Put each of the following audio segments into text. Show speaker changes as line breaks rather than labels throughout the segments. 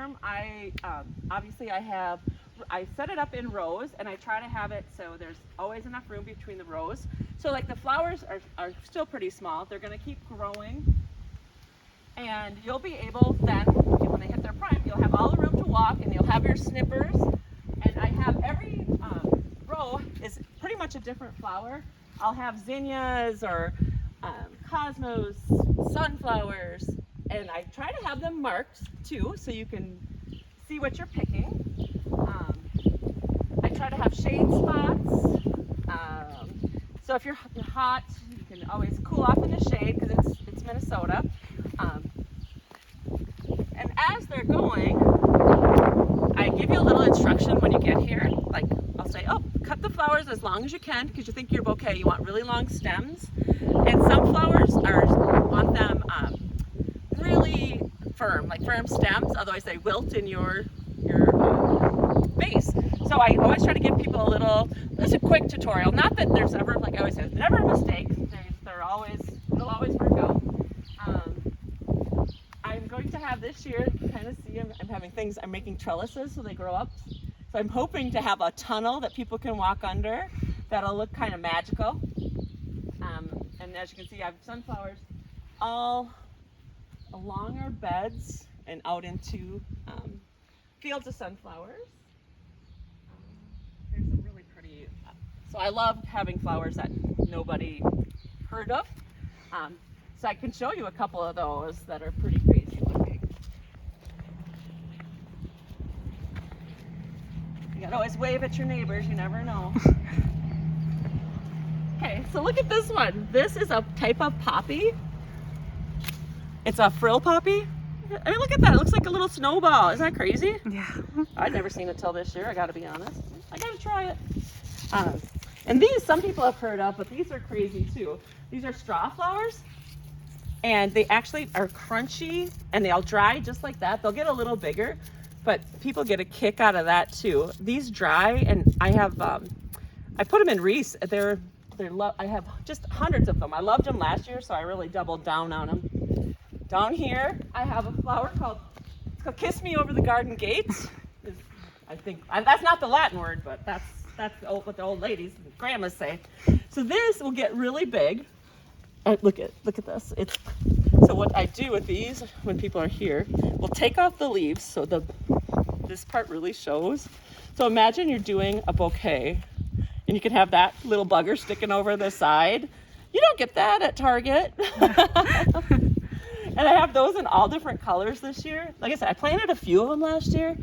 form, obviously I set it up in rows, and I try to have it so there's always enough room between the rows. So like the flowers are still pretty small. They're going to keep growing, and you'll be able then, when they hit their prime, you'll have all the room to walk, and you'll have your snippers. And I have every row is pretty much a different flower. I'll have zinnias or cosmos, sunflowers, and I try to have them marked too, so you can see what you're picking. I try to have shade spots. So if you're hot, you can always cool off in the shade because it's Minnesota. And as they're going, I give you a little instruction when you get here. Like I'll say, oh, cut the flowers as long as you can because you think your bouquet, you want really long stems. And some flowers want them really firm, like firm stems, otherwise they wilt in your vase. So I always try to give people a little, it's a quick tutorial. Not that there's ever, like I always say, there's never a mistake. It'll always work out. I'm going to have this year, kind of see, I'm having things, I'm making trellises so they grow up. So I'm hoping to have a tunnel that people can walk under that'll look kind of magical. And as you can see, I have sunflowers all along our beds and out into fields of sunflowers. There's some really pretty, so I love having flowers that nobody heard of. So I can show you a couple of those that are pretty crazy looking. You gotta always wave at your neighbors, you never know. Okay, so look at this one. This is a type of poppy. It's a frill poppy. I mean, look at that. It looks like a little snowball. Isn't that crazy?
Yeah.
I'd never seen it till this year, I gotta be honest. I gotta try it. And these, some people have heard of, but these are crazy too. These are straw flowers, and they actually are crunchy, and they'll dry just like that. They'll get a little bigger, but people get a kick out of that too. These dry, and I have, I put them in wreaths. I have just hundreds of them. I loved them last year, so I really doubled down on them. Down here, I have a flower called Kiss Me Over the Garden Gates. I think, that's not the Latin word, but that's what the old ladies, grandmas say. So this will get really big. Look at this. So what I do with these when people are here, we'll take off the leaves so this part really shows. So imagine you're doing a bouquet, and you can have that little bugger sticking over the side. You don't get that at Target. And I have those in all different colors this year. Like I said, I planted a few of them last year,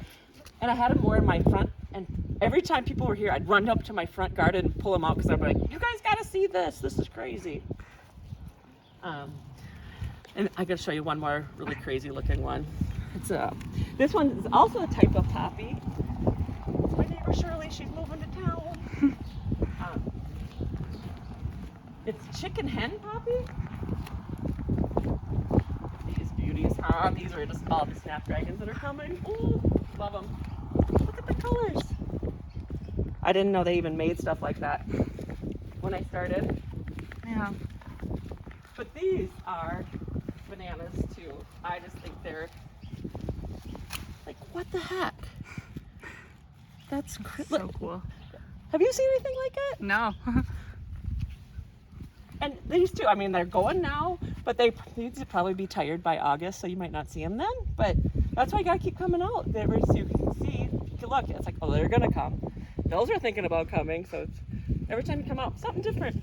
and I had them more in my front. And every time people were here, I'd run up to my front garden and pull them out because I'm like, you guys got to see this. This is crazy. And I got to show you one more really crazy looking one. This one is also a type of poppy. It's my neighbor Shirley. She's moving to town. It's chicken hen poppy. These beauties, huh? These are just all the snapdragons that are coming. Ooh, love them. Look at the colors. I didn't know they even made stuff like that when I started.
Yeah.
But these are bananas too. I just think they're like, what the heck? That's
So cool.
Have you seen anything like it?
No.
And these two, I mean, they're going now, but these would probably be tired by August, so you might not see them then. But that's why you gotta keep coming out. So you can see, look, it's like, oh, they're gonna come. Those are thinking about coming, so every time you come out, something different.